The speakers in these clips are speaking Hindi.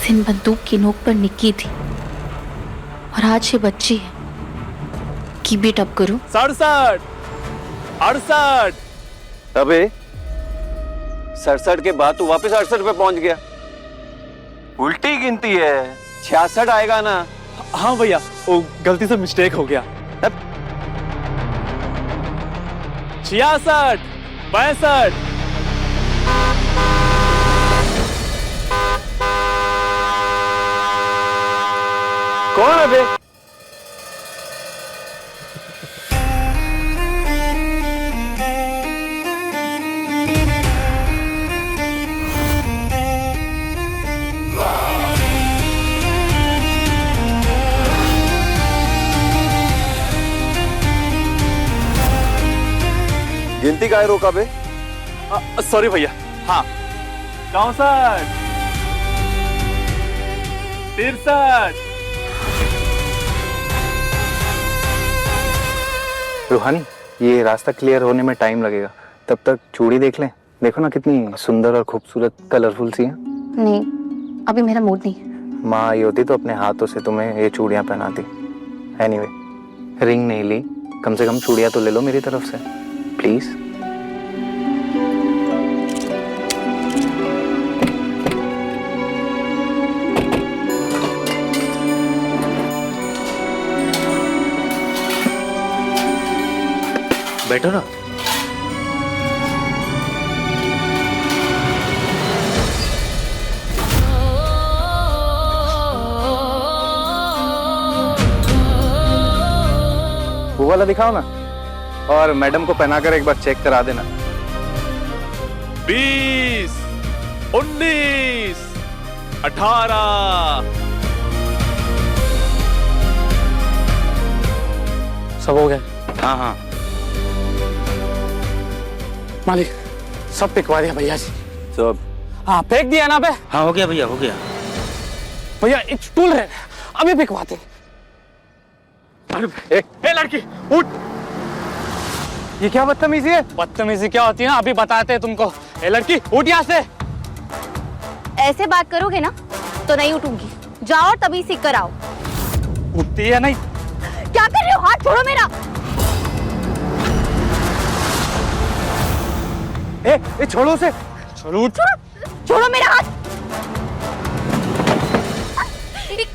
दिन बंदूक की नोक पर निक्की थी और आज ये बच्ची है। की बीट अप करूं? 67, 68। अबे 67 के बाद तू वापस 68 पे पहुंच गया। उल्टी गिनती है, 66 आएगा ना। हाँ भैया, वो गलती से मिस्टेक हो गया। 66, 62। कौन है बे? गिनती काहे रोका बे? सॉरी भैया। हाँ, 64, 63। रूहानी, ये रास्ता क्लियर होने में टाइम लगेगा, तब तक चूड़ी देख लें। देखो ना कितनी सुंदर और खूबसूरत कलरफुल सी है। नहीं, अभी मेरा मूड नहीं। माँ आई होती तो अपने हाथों से तुम्हें ये चूड़ियां पहनाती। एनीवे, रिंग नहीं ली, कम से कम चूड़ियां तो ले लो मेरी तरफ से, प्लीज। बैठो ना। वो वाला दिखाओ ना, और मैडम को पहनाकर एक बार चेक करा देना। 20, 19, 18। सब हो गया? हाँ हाँ, मालिक सब पिकवा दिया भैया जी। सब? हाँ, फेंक दिया ना बे। हाँ हो गया भैया, हो गया। भैया एक स्टूल रहे, अभी पिकवाते। ए लड़की उठ। ये क्या बदतमीजी है? बदतमीजी क्या होती है ना, अभी बताते हैं तुमको। ए लड़की उठ यहाँ से। ऐसे बात करोगे ना तो नहीं उठूंगी। जाओ और तभी सीख कर आओ। उठती है नहीं? क्या कर रहे हो? हाथ छोड़ो मेरा। ए छोड़ो उसे। चलो उठ। छोड़ो मेरा हाथ।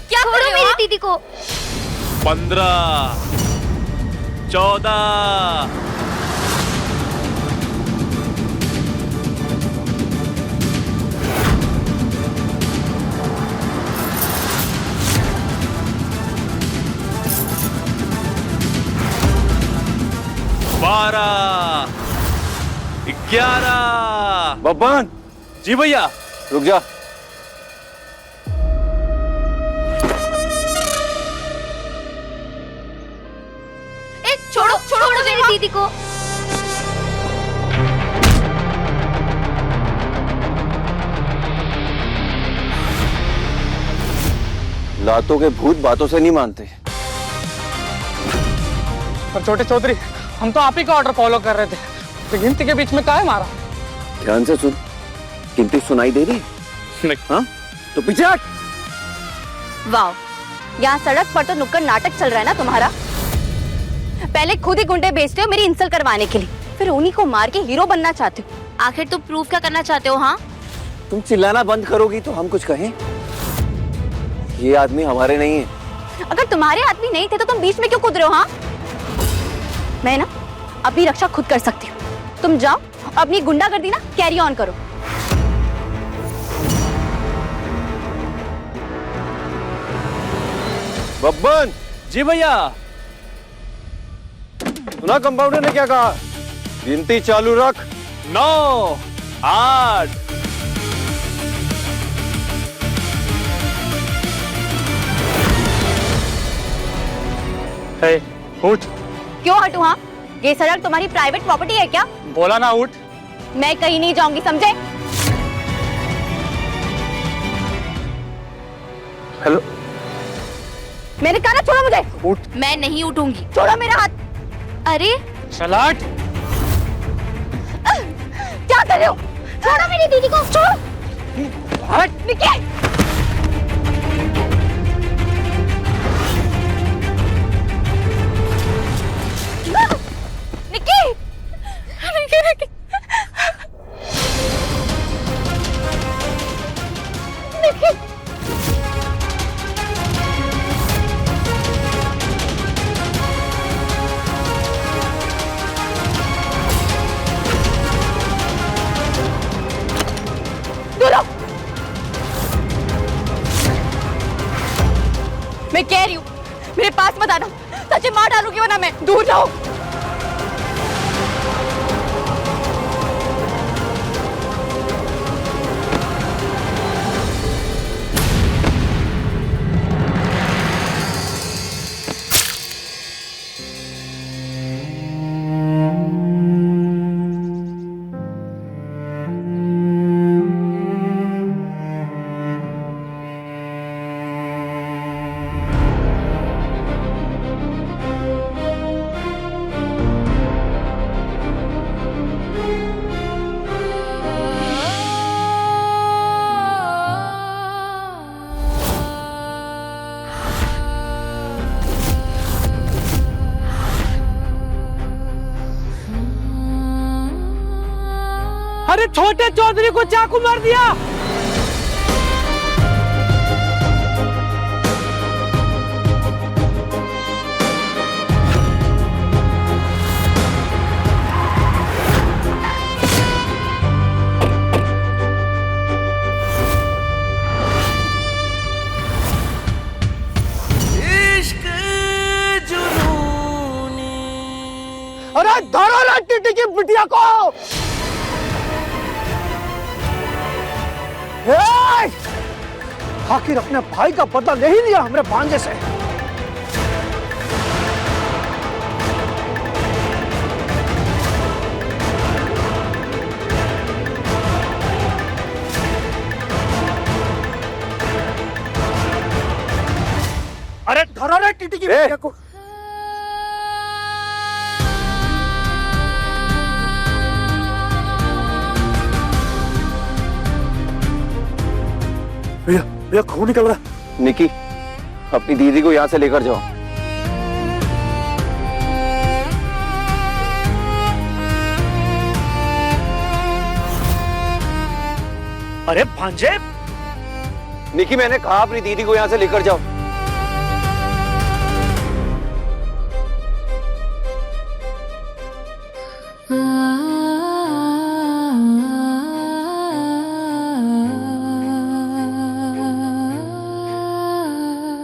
क्या कर रहे हो मेरी दीदी को? 15, 14। बारह, 11। बब्बन, जी भैया। रुक जा। छोड़ो छोड़ो मेरी दीदी को। लातों के भूत बातों से नहीं मानते। पर छोटे चौधरी, हम तो आप ही का ऑर्डर फॉलो कर रहे थे, तो गिनती के बीच में काहे मारा? ध्यान से सुन, गिनती सुनाई दे रही? नहीं। हाँ तो पीछे हट। वाह, यहाँ सड़क पर तो नुक्कड़ नाटक चल रहा है ना तुम्हारा। पहले खुद ही गुंडे बेचते हो मेरी इंसल्ट करवाने के लिए, फिर उन्हीं को मार के हीरो बनना चाहते हो। आखिर तुम प्रूफ क्या करना चाहते हो? हाँ, तुम चिल्लाना बंद करोगी तो हम कुछ कहें? ये आदमी हमारे नहीं है। अगर तुम्हारे आदमी नहीं थे तो तुम बीच में क्यों कूद रहे हो? हाँ, मैं ना अपनी रक्षा खुद कर सकती हूँ। तुम जाओ अपनी गुंडागर्दी ना कैरी ऑन करो। बब्बन, जी भैया। सुना कंपाउंडर ने क्या कहा? गिनती चालू रख। 9, 8। उठ। क्यों हटूं? हाँ, ये सड़क तुम्हारी प्राइवेट प्रॉपर्टी है क्या? बोला ना उठ। मैं कहीं नहीं जाऊंगी, समझे? हेलो, मैंने कहा ना छोड़ो मुझे। उठ। मैं नहीं उठूंगी, छोड़ो मेरा हाथ। अरे चलाट। क्या कर रहे हो? छोड़ो मेरी दीदी को, छोड़ो। हट। निकी। आज ही मार डालूंगी वरना मैं। दूर जाओ। अरे छोटे चौधरी को चाकू मार दिया। अरे धरो ना टीटी की बिटिया को। आखिर अपने भाई का बदला ले ही लिया हमरे भांजे से। अरे धरो रे टीटी की बिटिया को। भैया भैया खून निकल रहा। निकी, अपनी दीदी को यहाँ से लेकर जाओ। अरे भांजे। निकी, मैंने कहा अपनी दीदी को यहाँ से लेकर जाओ।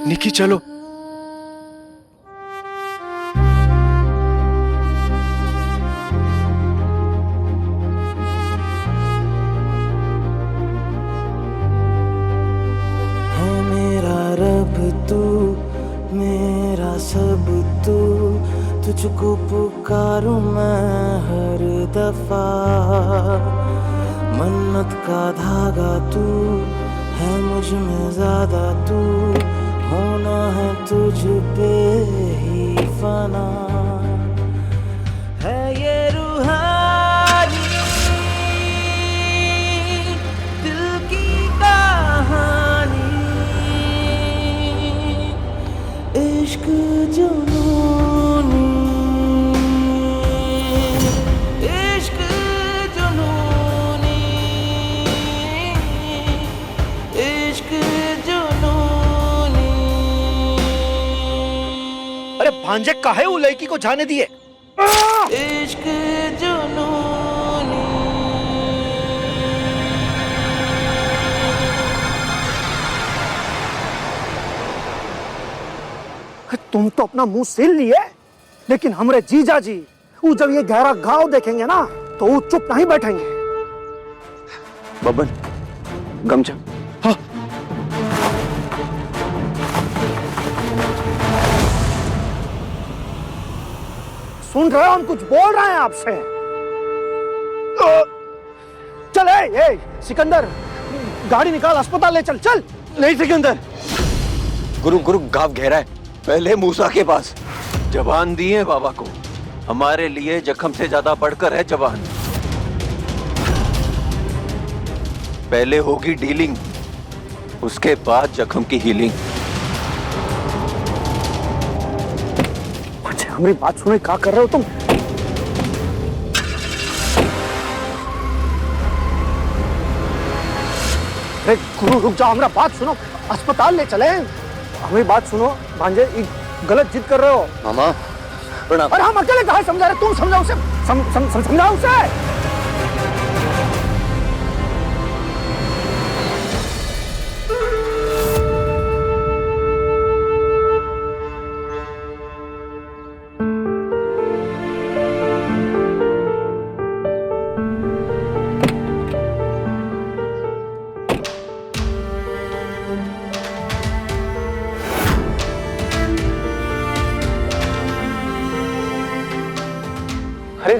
निकी चलो। मेरा रब तू, मेरा सब तू, तुझको पुकारूं मैं हर दफा। मन्नत का धागा तू है, मुझ में ज्यादा तू, होना है तुझ पे ही फना। है ये रूहानी दिल की कहानी, इश्क जुनूनी, इश्क जुनूनी, इश्क जुनूनी। अरे भांजे काहे वो लड़की को जाने दिए? इश्क जुनूनी। तुम तो अपना मुंह सील लिए, लेकिन हमरे जीजा जी वो जब ये गहरा घाव देखेंगे ना तो वो चुप नहीं बैठेंगे। बबन, गमछा। हाँ। सुन रहे हो, हम कुछ बोल रहे हैं आपसे। चल ए सिकंदर, गाड़ी निकाल, अस्पताल ले चल। चल। नहीं सिकंदर, गुरु गुरु घाव गहरा है, पहले मूसा के पास। जबान दी है बाबा को, हमारे लिए जख्म से ज्यादा बढ़कर है जबान। पहले होगी डीलिंग, उसके बाद जख्म की हीलिंग। अच्छा, हमारी बात सुनो, क्या कर रहे हो तुम? अरे गुरु रुक जाओ, हमारा बात सुनो, अस्पताल ले चले। हमारी बात सुनो भांजे, गलत जिद कर रहे हो। मामा प्रणाम। अरे हम अकेले कहाँ समझा रहे, तुम समझाओ उसे। समझाओ उसे।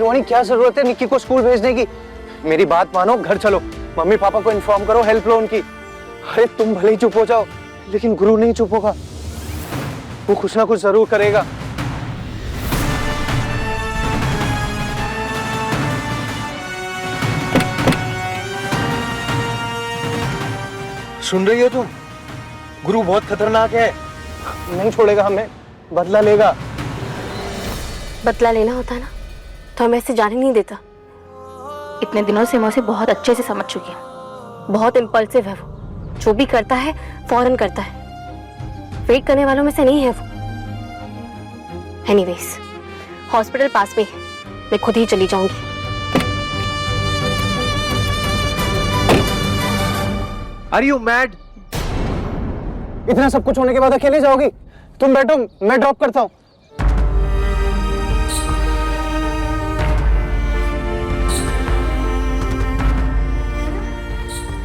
रोहिणी क्या जरूरत है निक्की को स्कूल भेजने की? मेरी बात मानो, घर चलो, मम्मी पापा को इन्फॉर्म करो, हेल्प लो उनकी। अरे तुम भले ही चुप हो जाओ, लेकिन गुरु नहीं चुप होगा, वो कुछ ना कुछ जरूर करेगा। सुन रही हो तुम? गुरु बहुत खतरनाक है। नहीं छोड़ेगा हमें, बदला लेगा। बदला लेना होता ना तो हमें ऐसे जाने नहीं देता। इतने दिनों से मैं उसे बहुत अच्छे से समझ चुकी हूँ। बहुत इम्पल्सिव है वो, जो भी करता है फौरन करता है, वेट करने वालों में से नहीं है वो। एनीवेज, हॉस्पिटल पास में है, मैं खुद ही चली जाऊंगी। Are you mad? इतना सब कुछ होने के बाद अकेले जाओगी? तुम बैठो, मैं ड्रॉप करता हूँ।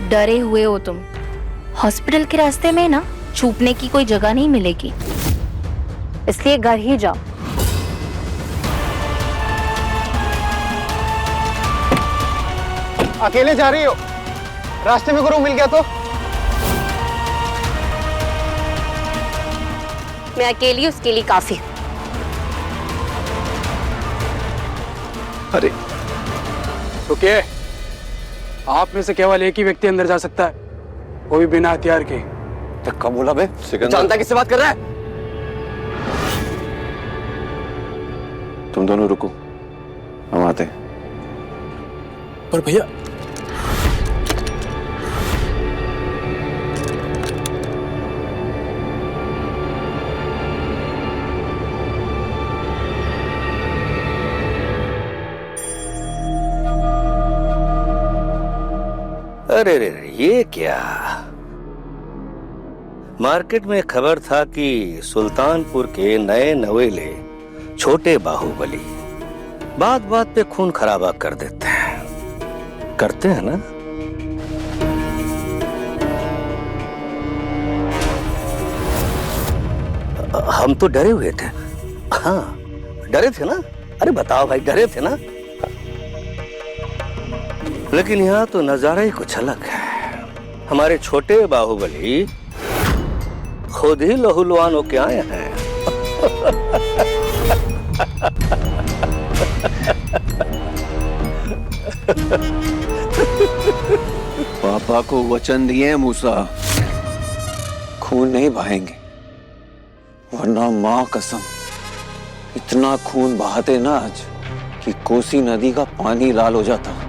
डरे हुए हो तुम। हॉस्पिटल के रास्ते में ना छुपने की कोई जगह नहीं मिलेगी, इसलिए घर ही जाओ। अकेले जा रही हो? रास्ते में गुरु मिल गया तो? मैं अकेली उसके लिए काफी। अरे तो क्या है? आप में से केवल एक ही व्यक्ति अंदर जा सकता है, वो भी बिना हथियार के। धक्का बोला बे, जानता किससे बात कर रहा है? तुम दोनों रुको, हम आते हैं। पर भैया, अरे रे ये क्या? मार्केट में खबर था कि सुल्तानपुर के नए नवेले छोटे बाहुबली बात बात पे खून खराबा कर देते हैं, करते हैं ना? हम तो डरे हुए थे। हाँ डरे थे ना? अरे बताओ भाई, डरे थे ना? लेकिन यहाँ तो नजारा ही कुछ अलग है। हमारे छोटे बाहुबली खुद ही लहूलुहान होके आए हैं। पापा को वचन दिए हैं मूसा, खून नहीं बहाएंगे, वरना माँ कसम इतना खून बहाते ना आज कि कोसी नदी का पानी लाल हो जाता।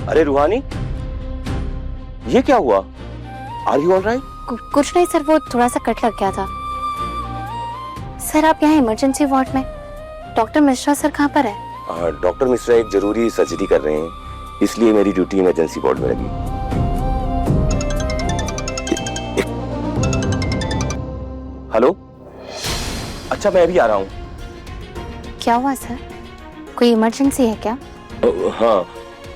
अरे रूहानी, ये क्या हुआ? Are you all right? कुछ नहीं सर, वो थोड़ा सा कट लग गया था। सर आप यहाँ इमरजेंसी वार्ड में, डॉक्टर मिश्रा सर कहाँ पर है? डॉक्टर मिश्रा एक जरूरी सर्जरी कर रहे हैं, इसलिए मेरी ड्यूटी इमरजेंसी वार्ड में लगी। हेलो, अच्छा मैं अभी आ रहा हूँ। क्या हुआ सर, कोई इमरजेंसी है क्या? हाँ,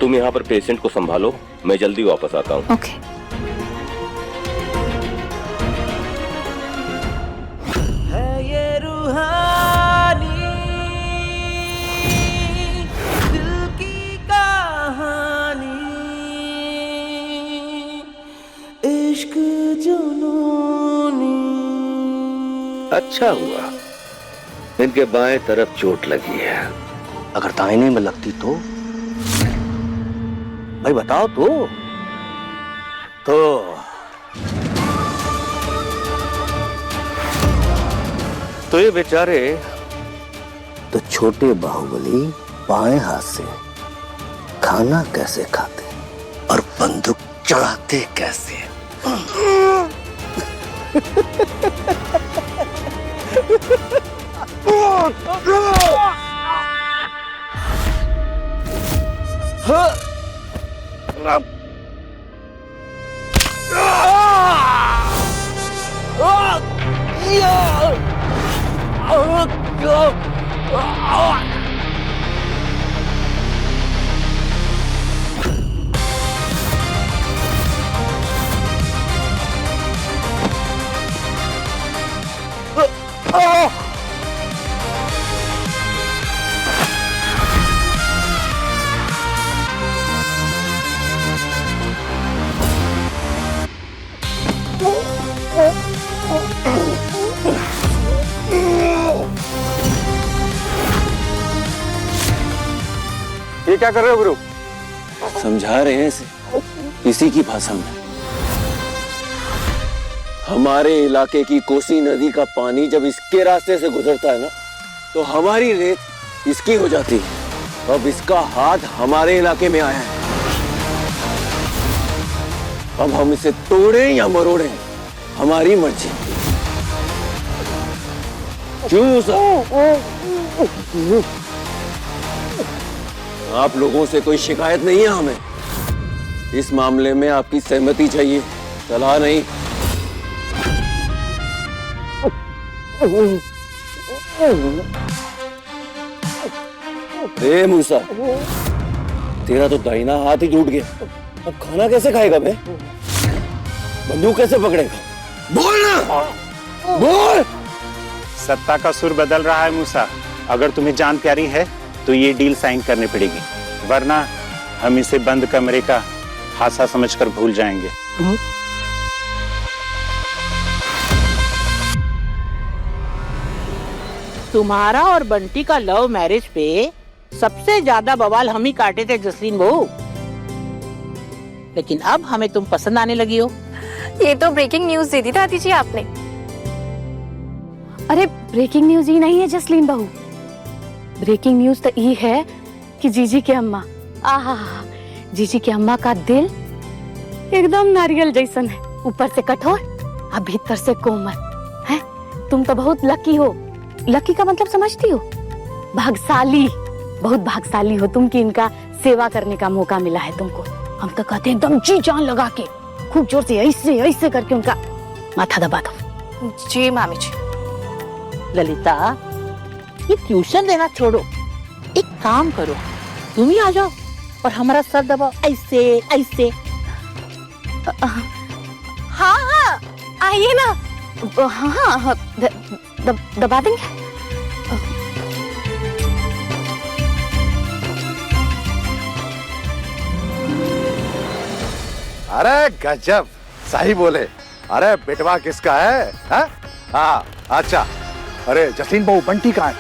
तुम यहाँ पर पेशेंट को संभालो, मैं जल्दी वापस आता हूँ। ओके। है ये रूहानी दिल की कहानी, इश्क जुनूनी। अच्छा हुआ इनके बाएं तरफ चोट लगी है, अगर दाहिने में लगती तो? भाई बताओ तो ये बेचारे तो छोटे बाहुबली बाएं हाथ से खाना कैसे खाते और बंदूक चलाते कैसे? ये क्या कर रहे हो गुरु? समझा रहे हैं इसे इसी की भाषा में। हमारे इलाके की कोसी नदी का पानी जब इसके रास्ते से गुजरता है ना, तो हमारी रेत इसकी हो जाती है। अब इसका हाथ हमारे इलाके में आया है। अब हम इसे तोड़े या मरोड़े, हमारी मर्जी। क्यों सर? आप लोगों से कोई शिकायत नहीं है हमें। इस मामले में आपकी सहमति चाहिए, सलाह नहीं। ए मूसा, तेरा तो दाहिना हाथ ही टूट गया, अब खाना कैसे खाएगा बे? बंदूक कैसे पकड़ेगा? बोल ना, बोल। सत्ता का सुर बदल रहा है मूसा। अगर तुम्हें जान प्यारी है तो ये डील साइन करनी पड़ेगी, वरना हम इसे बंद कमरे का हादसा समझकर भूल जाएंगे। तुम्हारा और बंटी का लव मैरिज पे सबसे ज्यादा बवाल हम ही काटे थे जसलीन बहू, लेकिन अब हमें तुम पसंद आने लगी हो। ये तो ब्रेकिंग न्यूज दे दी दादी जी आपने। अरे ब्रेकिंग न्यूज ही नहीं है जसलीन बहू, ब्रेकिंग न्यूज तो ये है कि जीजी के अम्मा, आहा, जीजी के अम्मा का दिल एकदम नारियल जैसन है, ऊपर से कठोर और भीतर से कोमल है। तुम तो बहुत लकी हो। लकी का मतलब समझती हो? भाग्यशाली, बहुत भाग्यशाली हो तुम कि इनका सेवा करने का मौका मिला है तुमको। हम तो कहते हैं एकदम जी जान लगा के खूब जोर से ऐसे ऐसे करके उनका माथा दबा दो। जी मामी जी। ललिता, ये ट्यूशन देना छोड़ो, एक काम करो, तुम ही आ जाओ और हमारा सर दबाओ ऐसे ऐसे। हाँ हाँ आइए ना। हाँ हाँ दबा देंगे। अरे गजब, सही बोले। अरे बेटवा किसका है? हाँ अच्छा। अरे जसलीन बहू, बंटी कहाँ है?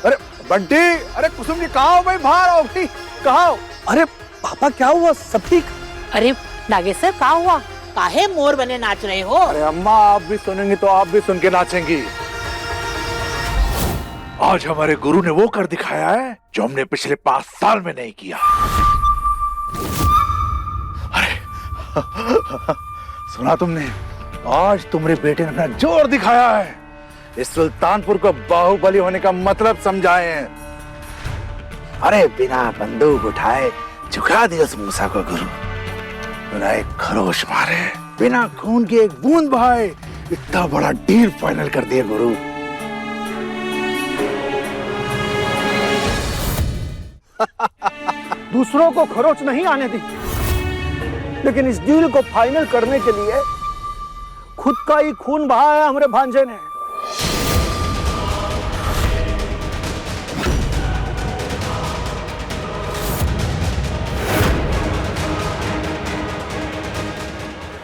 अरे बंटी, अरे कुसुम जी कहाँ हो भाई? बाहर आओ भाई, कहाँ हो? अरे पापा क्या हुआ, सब ठीक? अरे नागेश्वर क्या हुआ, काहे मोर बने नाच रहे हो? अरे अम्मा, आप भी सुनेंगी तो आप भी सुन के नाचेंगी। आज हमारे गुरु ने वो कर दिखाया है जो हमने पिछले 5 साल में नहीं किया। अरे सुना तुमने? आज तुम्हारे बेटे ने अपना जोर दिखाया है। इस सुल्तानपुर को बाहुबली होने का मतलब समझाए हैं। अरे बिना बंदूक उठाए झुका दिया उस मूसा को गुरु। बिना एक खरोश मारे, बिना खून की एक बूंद बहाए इतना बड़ा डील फाइनल कर दिया गुरु। दूसरों को खरोच नहीं आने दी, लेकिन इस डील को फाइनल करने के लिए खुद का ही खून बहाया हमारे भांजे ने।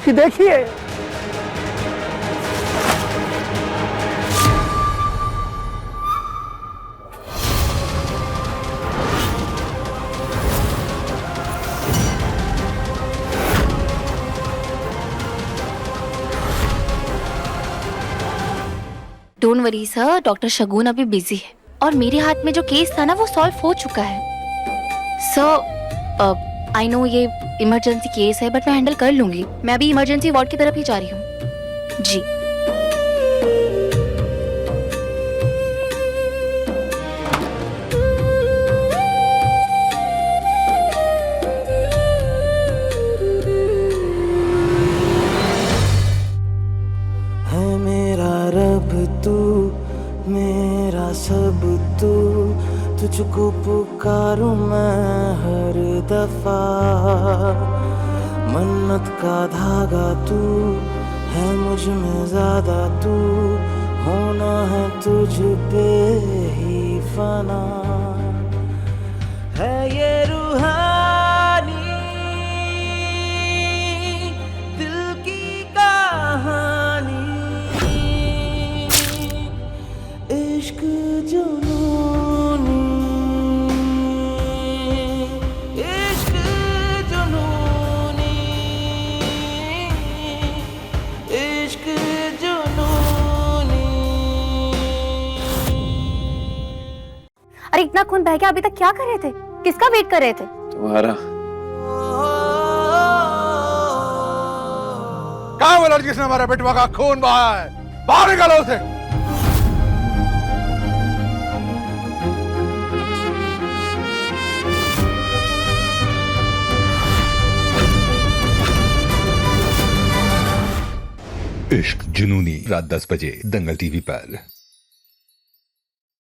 कि देखिए, डोंट वरी सर, डॉक्टर शगुन अभी बिजी है और मेरे हाथ में जो केस था ना वो सॉल्व हो चुका है। सर आई नो ये इमरजेंसी केस है बट मैं हैंडल कर लूंगी। मैं अभी इमरजेंसी वार्ड की तरफ ही जा रही हूँ। जी है मेरा रब तू, मेरा सब तू, तुझको पुकारूं मैं हर दफा। मन्नत का धागा तू है, मुझ में ज्यादा तू, होना है तुझ पे ही फना। है ये रूहानी दिल की कहानी, इश्क जुनूनी, इश्क जुनूनी, इश्क जुनूनी। अरे इतना खून बह गया, अभी तक क्या कर रहे थे? किसका वेट कर रहे थे? तुम्हारा। कहाँ वो लड़की जिसने हमारे बेटवा का खून बहाया है? बाहर निकालो उसे। इश्क जुनूनी, रात 10 बजे दंगल टीवी पर।